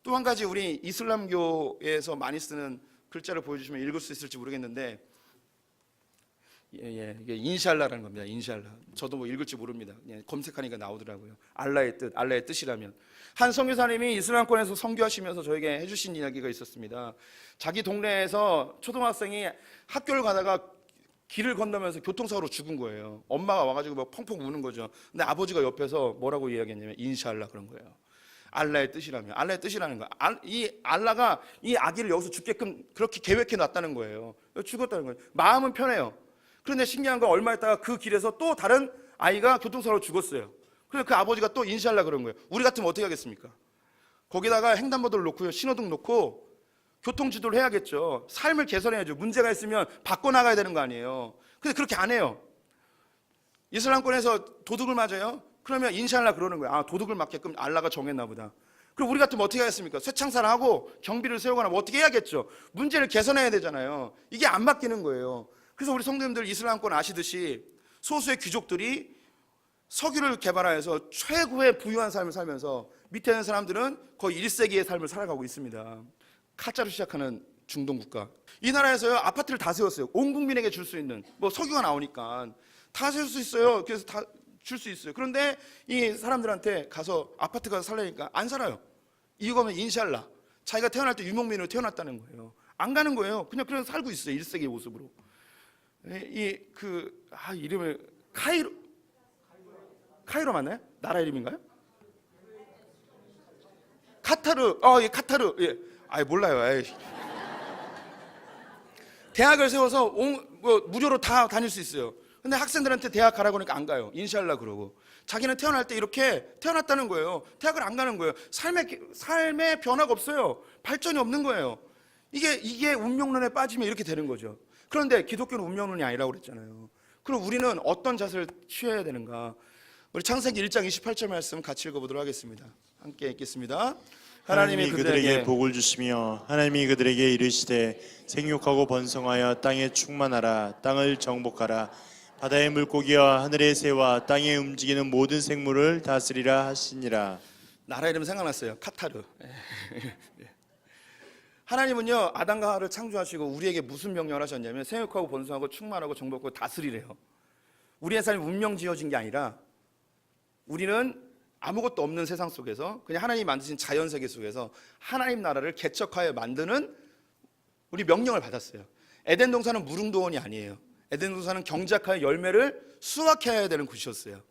또 한 가지 우리 이슬람교에서 많이 쓰는 글자를 보여주시면 읽을 수 있을지 모르겠는데 이게 인샬라라는 겁니다. 인샬라. 저도 읽을지 모릅니다. 검색하니까 나오더라고요. 알라의 뜻이라면. 한 선교사님이 이슬람권에서 선교하시면서 저에게 해주신 이야기가 있었습니다. 자기 동네에서 초등학생이 학교를 가다가 길을 건너면서 교통사고로 죽은 거예요. 엄마가 와가지고 펑펑 우는 거죠. 근데 아버지가 옆에서 뭐라고 이야기했냐면 인샬라 그런 거예요. 알라의 뜻이라면. 알라의 뜻이라는 거야. 이 알라가 이 아기를 여기서 죽게끔 그렇게 계획해 놨다는 거예요. 죽었다는 거예요. 마음은 편해요. 그런데 신기한 건 얼마 있다가 그 길에서 또 다른 아이가 교통사고로 죽었어요. 그래서 그 아버지가 또 인샬라 그런 거예요. 우리 같으면 어떻게 하겠습니까? 거기다가 횡단보도를 놓고요, 신호등 놓고 교통지도를 해야겠죠. 삶을 개선해야죠. 문제가 있으면 바꿔나가야 되는 거 아니에요. 근데 그렇게 안 해요. 이슬람권에서 도둑을 맞아요. 그러면 인샬라 그러는 거예요. 도둑을 맞게끔 알라가 정했나 보다. 그럼 우리 같으면 어떻게 하겠습니까? 쇠창살을 하고 경비를 세우거나 어떻게 해야겠죠. 문제를 개선해야 되잖아요. 이게 안 바뀌는 거예요. 그래서 우리 성도님들 이슬람권 아시듯이 소수의 귀족들이 석유를 개발하여서 최고의 부유한 삶을 살면서 밑에 있는 사람들은 거의 1세기의 삶을 살아가고 있습니다. 카자로 시작하는 중동 국가. 이 나라에서요, 아파트를 다 세웠어요. 온 국민에게 줄 수 있는 석유가 나오니까 다 세울 수 있어요. 그래서 다 줄 수 있어요. 그런데 이 사람들한테 가서 아파트 가서 살라니까 안 살아요. 이거면 인샬라. 자기가 태어날 때 유목민으로 태어났다는 거예요. 안 가는 거예요. 그냥 살고 있어요. 1세기의 모습으로. 이름을 카이로 맞나요? 나라 이름인가요? 카타르. 예, 카타르. 예. 몰라요. 에이. 대학을 세워서 무료로 다 다닐 수 있어요. 근데 학생들한테 대학 가라고 하니까 안 가요. 인샬라 그러고. 자기는 태어날 때 이렇게 태어났다는 거예요. 대학을 안 가는 거예요. 삶의 변화가 없어요. 발전이 없는 거예요. 이게 운명론에 빠지면 이렇게 되는 거죠. 그런데 기독교는 운명론이 아니라고 그랬잖아요. 그럼 우리는 어떤 자세를 취해야 되는가? 우리 창세기 1장 28절 말씀 같이 읽어보도록 하겠습니다. 함께 읽겠습니다. 하나님이 그들에게 복을 주시며 하나님이 그들에게 이르시되 생육하고 번성하여 땅에 충만하라. 땅을 정복하라. 바다의 물고기와 하늘의 새와 땅에 움직이는 모든 생물을 다스리라 하시니라. 나라 이름 생각났어요. 카타르. 하나님은요, 아담과 하와를 창조하시고 우리에게 무슨 명령을 하셨냐면 생육하고 번성하고 충만하고 정복하고 다스리래요. 우리의 삶이 운명 지어진 게 아니라 우리는 아무것도 없는 세상 속에서 그냥 하나님이 만드신 자연 세계 속에서 하나님 나라를 개척하여 만드는 우리 명령을 받았어요. 에덴 동산은 무릉도원이 아니에요. 에덴 동산은 경작하여 열매를 수확해야 되는 곳이었어요.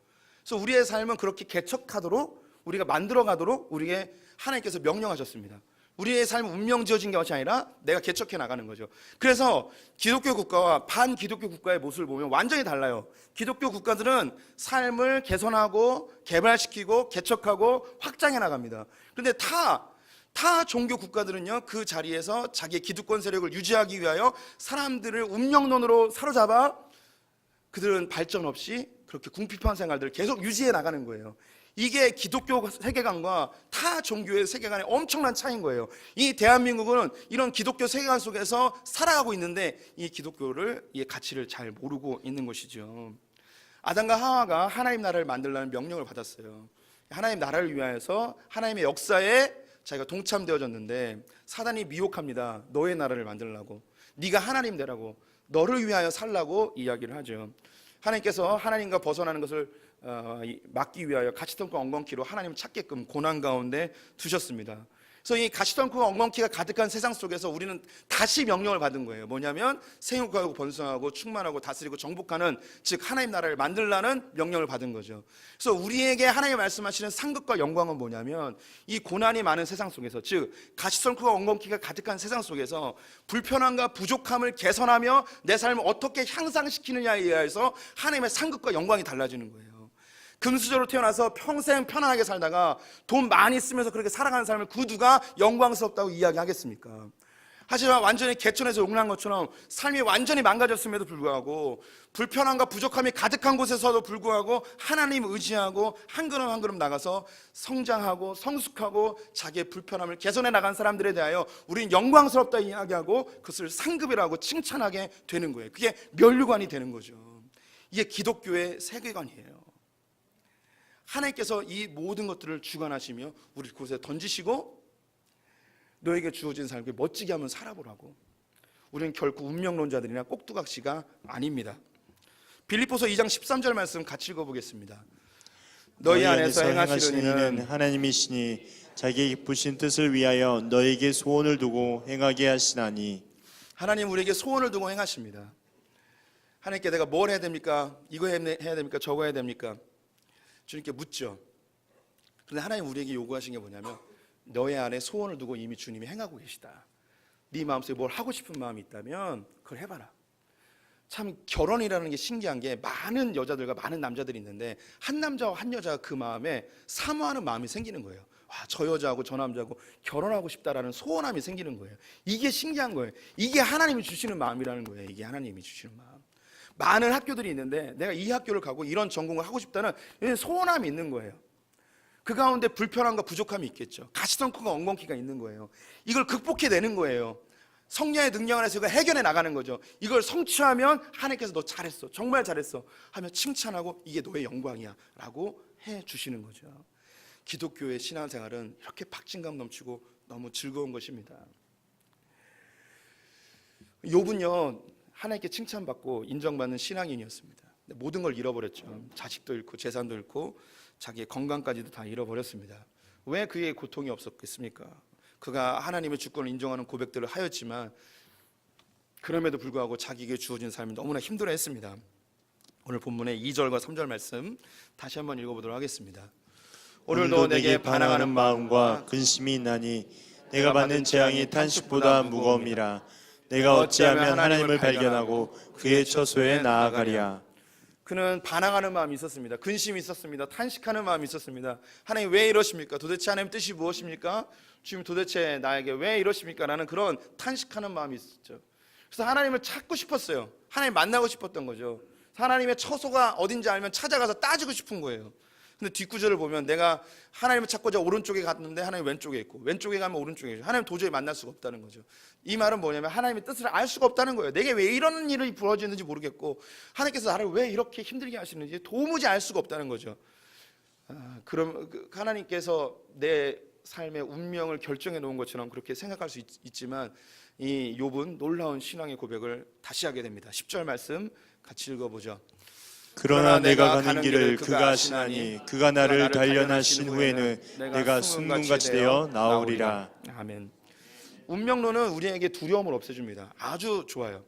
그래서 우리의 삶은 그렇게 개척하도록 우리가 만들어가도록 우리에게 하나님께서 명령하셨습니다. 우리의 삶은 운명 지어진 것이 아니라 내가 개척해 나가는 거죠. 그래서 기독교 국가와 반기독교 국가의 모습을 보면 완전히 달라요. 기독교 국가들은 삶을 개선하고 개발시키고 개척하고 확장해 나갑니다. 그런데 타 종교 국가들은요, 그 자리에서 자기의 기득권 세력을 유지하기 위하여 사람들을 운명론으로 사로잡아 그들은 발전 없이 그렇게 궁핍한 생활들을 계속 유지해 나가는 거예요. 이게 기독교 세계관과 타 종교의 세계관의 엄청난 차이인 거예요. 이 대한민국은 이런 기독교 세계관 속에서 살아가고 있는데 이 기독교를, 이 가치를 잘 모르고 있는 것이죠. 아담과 하와가 하나님 나라를 만들라는 명령을 받았어요. 하나님 나라를 위하여서 하나님의 역사에 자기가 동참되어졌는데 사단이 미혹합니다. 너의 나라를 만들라고, 네가 하나님 되라고, 너를 위하여 살라고 이야기를 하죠. 하나님께서 하나님과 벗어나는 것을 막기 위하여 가시덤불 엉겅퀴로 하나님을 찾게끔 고난 가운데 두셨습니다. 그래서 이 가시덤불 엉겅퀴가 가득한 세상 속에서 우리는 다시 명령을 받은 거예요. 뭐냐면 생육하고 번성하고 충만하고 다스리고 정복하는, 즉 하나님 나라를 만들라는 명령을 받은 거죠. 그래서 우리에게 하나님이 말씀하시는 상급과 영광은 뭐냐면 이 고난이 많은 세상 속에서, 즉 가시덤불 엉겅퀴가 가득한 세상 속에서 불편함과 부족함을 개선하며 내 삶을 어떻게 향상시키느냐에 의해서 하나님의 상급과 영광이 달라지는 거예요. 금수저로 태어나서 평생 편안하게 살다가 돈 많이 쓰면서 그렇게 살아가는 삶을 그 누가 영광스럽다고 이야기하겠습니까? 하지만 완전히 개천에서 용난 것처럼 삶이 완전히 망가졌음에도 불구하고 불편함과 부족함이 가득한 곳에서도 불구하고 하나님 의지하고 한 걸음 한 걸음 나가서 성장하고 성숙하고 자기의 불편함을 개선해 나간 사람들에 대하여 우리는 영광스럽다 이야기하고 그것을 상급이라고 칭찬하게 되는 거예요. 그게 면류관이 되는 거죠. 이게 기독교의 세계관이에요. 하나님께서 이 모든 것들을 주관하시며 우리 그곳에 던지시고 너에게 주어진 삶을 멋지게 한번 살아보라고. 우리는 결코 운명론자들이나 꼭두각시가 아닙니다. 빌립보서 2장 13절 말씀 같이 읽어보겠습니다. 너희 안에서 행하시는 이는 하나님이시니 자기의 기쁘신 뜻을 위하여 너에게 소원을 두고 행하게 하시나니. 하나님 우리에게 소원을 두고 행하십니다. 하나님께 내가 뭘 해야 됩니까? 이거 해야 됩니까? 저거 해야 됩니까? 주님께 묻죠. 그런데 하나님 우리에게 요구하신 게 뭐냐면 너의 안에 소원을 두고 이미 주님이 행하고 계시다. 네 마음속에 뭘 하고 싶은 마음이 있다면 그걸 해봐라. 참 결혼이라는 게 신기한 게 많은 여자들과 많은 남자들이 있는데 한 남자와 한 여자가 그 마음에 사모하는 마음이 생기는 거예요. 와, 저 여자하고 저 남자하고 결혼하고 싶다라는 소원함이 생기는 거예요. 이게 신기한 거예요. 이게 하나님이 주시는 마음이라는 거예요. 이게 하나님이 주시는 마음. 많은 학교들이 있는데 내가 이 학교를 가고 이런 전공을 하고 싶다는 소원함이 있는 거예요. 그 가운데 불편함과 부족함이 있겠죠. 가시덤불과 엉겅퀴가 있는 거예요. 이걸 극복해내는 거예요. 성령의 능력 안에서 해결해 나가는 거죠. 이걸 성취하면 하나님께서 너 잘했어, 정말 잘했어 하며 칭찬하고 이게 너의 영광이야 라고 해주시는 거죠. 기독교의 신앙생활은 이렇게 박진감 넘치고 너무 즐거운 것입니다. 욥은요 하나님께 칭찬받고 인정받는 신앙인이었습니다. 모든 걸 잃어버렸죠. 자식도 잃고 재산도 잃고 자기의 건강까지도 다 잃어버렸습니다. 왜 그의 고통이 없었겠습니까? 그가 하나님의 주권을 인정하는 고백들을 하였지만 그럼에도 불구하고 자기에게 주어진 삶이 너무나 힘들어했습니다. 오늘 본문의 2절과 3절 말씀 다시 한번 읽어보도록 하겠습니다. 오늘도 내게 반항하는 마음과 근심이 있나니 내가 받는 재앙이 탄식보다 무거움이라. 내가 어찌하면 하나님을 발견하고 그의 처소에 나아가리야. 그는 반항하는 마음이 있었습니다. 근심이 있었습니다. 탄식하는 마음이 있었습니다. 하나님 왜 이러십니까? 도대체 하나님 뜻이 무엇입니까? 주님 도대체 나에게 왜 이러십니까? 라는 그런 탄식하는 마음이 있었죠. 그래서 하나님을 찾고 싶었어요. 하나님 만나고 싶었던 거죠. 하나님의 처소가 어딘지 알면 찾아가서 따지고 싶은 거예요. 근데 뒷구절을 보면 내가 하나님을 찾고자 오른쪽에 갔는데 하나님 왼쪽에 있고 왼쪽에 가면 오른쪽에 있고 하나님 도저히 만날 수가 없다는 거죠. 이 말은 뭐냐면 하나님의 뜻을 알 수가 없다는 거예요. 내게 왜 이런 일이 벌어지는지 모르겠고 하나님께서 나를 왜 이렇게 힘들게 하시는지 도무지 알 수가 없다는 거죠. 그럼 하나님께서 내 삶의 운명을 결정해 놓은 것처럼 그렇게 생각할 수 있지만 이 욥은 놀라운 신앙의 고백을 다시 하게 됩니다. 10절 말씀 같이 읽어보죠. 그러나 내가 가는 길을 그가 아시나니 그가 나를 단련하신 후에는 내가 순금같이 되어 나오리라. 아멘. 운명론은 우리에게 두려움을 없애줍니다. 아주 좋아요.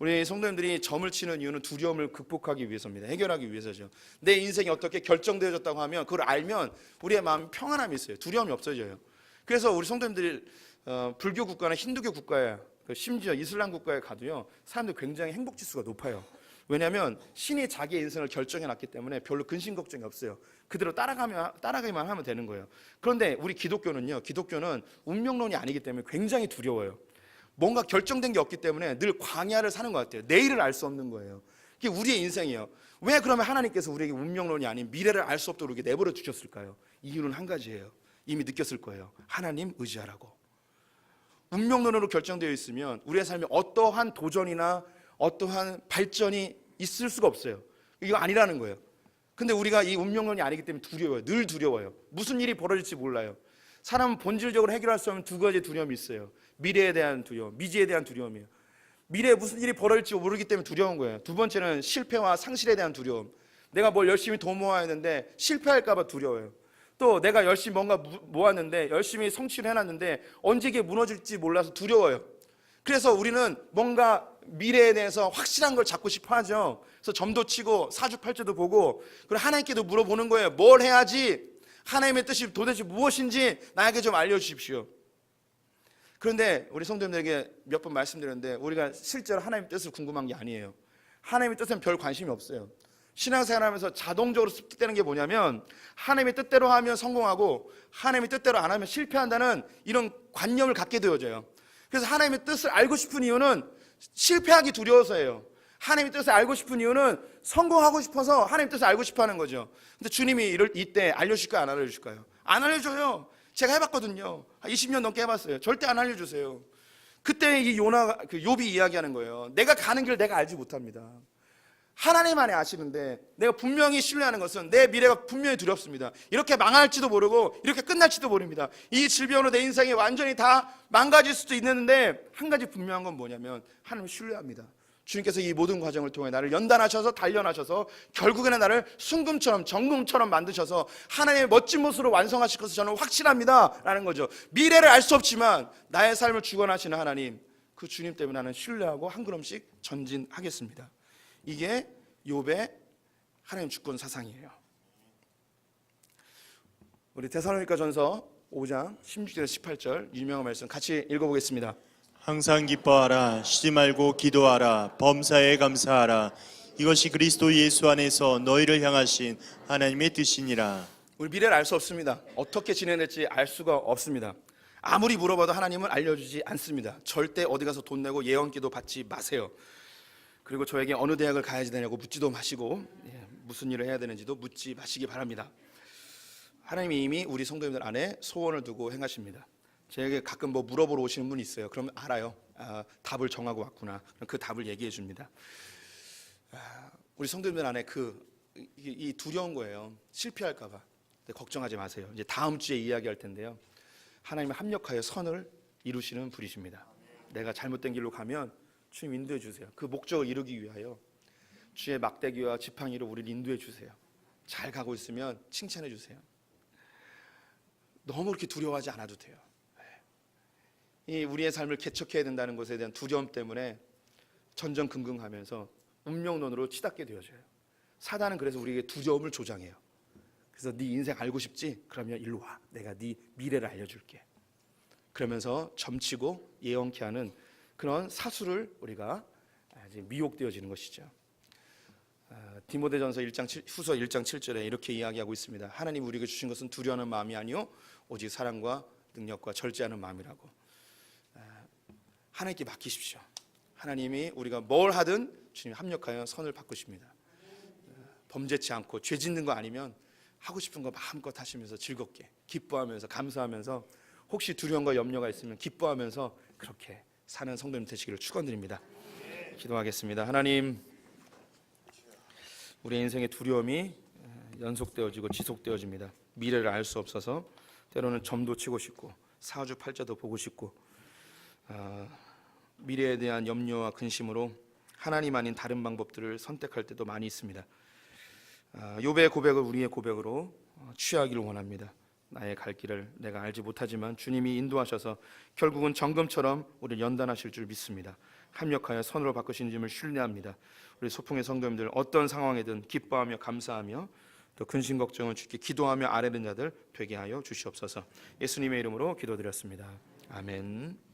우리 성도님들이 점을 치는 이유는 두려움을 극복하기 위해서입니다. 해결하기 위해서죠. 내 인생이 어떻게 결정되어졌다고 하면 그걸 알면 우리의 마음이 평안함이 있어요. 두려움이 없어져요. 그래서 우리 성도님들이 불교 국가나 힌두교 국가에 심지어 이슬람 국가에 가도요 사람들 굉장히 행복지수가 높아요. 왜냐하면 신이 자기의 인생을 결정해놨기 때문에 별로 근심 걱정이 없어요. 그대로 따라가기만 하면 되는 거예요. 그런데 우리 기독교는 운명론이 아니기 때문에 굉장히 두려워요. 뭔가 결정된 게 없기 때문에 늘 광야를 사는 것 같아요. 내일을 알 수 없는 거예요. 이게 우리의 인생이에요. 왜 그러면 하나님께서 우리에게 운명론이 아닌 미래를 알 수 없도록 이렇게 내버려 두셨을까요? 이유는 한 가지예요. 이미 느꼈을 거예요. 하나님 의지하라고. 운명론으로 결정되어 있으면 우리의 삶에 어떠한 도전이나 어떠한 발전이 있을 수가 없어요. 이거 아니라는 거예요. 근데 우리가 이 운명론이 아니기 때문에 두려워요. 늘 두려워요. 무슨 일이 벌어질지 몰라요. 사람은 본질적으로 해결할 수 없는 두 가지 두려움이 있어요. 미래에 대한 두려움, 미지에 대한 두려움이에요. 미래에 무슨 일이 벌어질지 모르기 때문에 두려운 거예요. 두 번째는 실패와 상실에 대한 두려움. 내가 뭘 열심히 돈 모아야 하는데 실패할까 봐 두려워요. 또 내가 열심히 뭔가 모았는데 열심히 성취를 해놨는데 언제 이게 무너질지 몰라서 두려워요. 그래서 우리는 뭔가 미래에 대해서 확실한 걸 잡고 싶어 하죠. 그래서 점도 치고 사주팔자도 보고 그리고 하나님께도 물어보는 거예요. 뭘 해야지 하나님의 뜻이 도대체 무엇인지 나에게 좀 알려주십시오. 그런데 우리 성도님들에게 몇 번 말씀드렸는데 우리가 실제로 하나님의 뜻을 궁금한 게 아니에요. 하나님의 뜻은 별 관심이 없어요. 신앙생활하면서 자동적으로 습득되는 게 뭐냐면 하나님의 뜻대로 하면 성공하고 하나님의 뜻대로 안 하면 실패한다는 이런 관념을 갖게 되어져요. 그래서 하나님의 뜻을 알고 싶은 이유는 실패하기 두려워서예요. 하나님의 뜻을 알고 싶은 이유는 성공하고 싶어서 하나님의 뜻을 알고 싶어 하는 거죠. 근데 주님이 이때 알려주실까요? 안 알려주실까요? 안 알려줘요. 제가 해봤거든요. 20년 넘게 해봤어요. 절대 안 알려주세요. 그때 이 욥이 이야기하는 거예요. 내가 가는 길을 내가 알지 못합니다. 하나님만이 아시는데 내가 분명히 신뢰하는 것은 내 미래가 분명히 두렵습니다. 이렇게 망할지도 모르고 이렇게 끝날지도 모릅니다. 이 질병으로 내 인생이 완전히 다 망가질 수도 있는데 한 가지 분명한 건 뭐냐면 하나님을 신뢰합니다. 주님께서 이 모든 과정을 통해 나를 연단하셔서 단련하셔서 결국에는 나를 순금처럼 정금처럼 만드셔서 하나님의 멋진 모습으로 완성하실 것을 저는 확신합니다 라는 거죠. 미래를 알 수 없지만 나의 삶을 주관하시는 하나님, 그 주님 때문에 나는 신뢰하고 한 걸음씩 전진하겠습니다. 이게 욥의 하나님 주권 사상이에요. 우리 데살로니가전서 5장 16절에서 18절 유명한 말씀 같이 읽어보겠습니다. 항상 기뻐하라. 쉬지 말고 기도하라. 범사에 감사하라. 이것이 그리스도 예수 안에서 너희를 향하신 하나님의 뜻이니라. 우리 미래를 알 수 없습니다. 어떻게 지내낼지 알 수가 없습니다. 아무리 물어봐도 하나님은 알려주지 않습니다. 절대 어디 가서 돈 내고 예언기도 받지 마세요. 그리고 저에게 어느 대학을 가야지 되냐고 묻지도 마시고 무슨 일을 해야 되는지도 묻지 마시기 바랍니다. 하나님이 이미 우리 성도님들 안에 소원을 두고 행하십니다. 저에게 가끔 뭐 물어보러 오시는 분이 있어요. 그러면 알아요. 답을 정하고 왔구나. 그 답을 얘기해 줍니다. 우리 성도님들 안에 이 두려운 거예요. 실패할까 봐. 걱정하지 마세요. 이제 다음 주에 이야기할 텐데요. 하나님은 합력하여 선을 이루시는 분이십니다. 내가 잘못된 길로 가면 주님 인도해 주세요. 그 목적을 이루기 위하여 주의 막대기와 지팡이로 우리를 인도해 주세요. 잘 가고 있으면 칭찬해 주세요. 너무 그렇게 두려워하지 않아도 돼요. 이 우리의 삶을 개척해야 된다는 것에 대한 두려움 때문에 전전긍긍하면서 운명론으로 치닫게 되어져요. 사단은 그래서 우리에게 두려움을 조장해요. 그래서 네 인생 알고 싶지? 그러면 일로 와. 내가 네 미래를 알려줄게. 그러면서 점치고 예언케 하는 그런 사수를 우리가 미혹되어지는 것이죠. 디모데전서 후서 1장 7절에 이렇게 이야기하고 있습니다. 하나님 우리에게 주신 것은 두려워하는 마음이 아니요 오직 사랑과 능력과 절제하는 마음이라고. 하나님께 맡기십시오. 하나님이 우리가 뭘 하든 주님 합력하여 선을 바꾸십니다. 범죄치 않고 죄 짓는 거 아니면 하고 싶은 거 마음껏 하시면서 즐겁게 기뻐하면서 감사하면서 혹시 두려움과 염려가 있으면 기뻐하면서 그렇게 사는 성도님 되시기를 축원드립니다. 기도하겠습니다. 하나님, 우리 인생의 두려움이 연속되어지고 지속되어집니다. 미래를 알 수 없어서 때로는 점도 치고 싶고 사주팔자도 보고 싶고 미래에 대한 염려와 근심으로 하나님 아닌 다른 방법들을 선택할 때도 많이 있습니다. 욥의 고백을 우리의 고백으로 취하기를 원합니다. 나의 갈 길을 내가 알지 못하지만 주님이 인도하셔서 결국은 정금처럼 우리를 연단하실 줄 믿습니다. 합력하여 선으로 바꾸신 점을 신뢰합니다. 우리 소풍의 성도님들 어떤 상황이든 기뻐하며 감사하며 또 근심 걱정을 주께 기도하며 아뢰는 자들 되게 하여 주시옵소서. 예수님의 이름으로 기도드렸습니다. 아멘.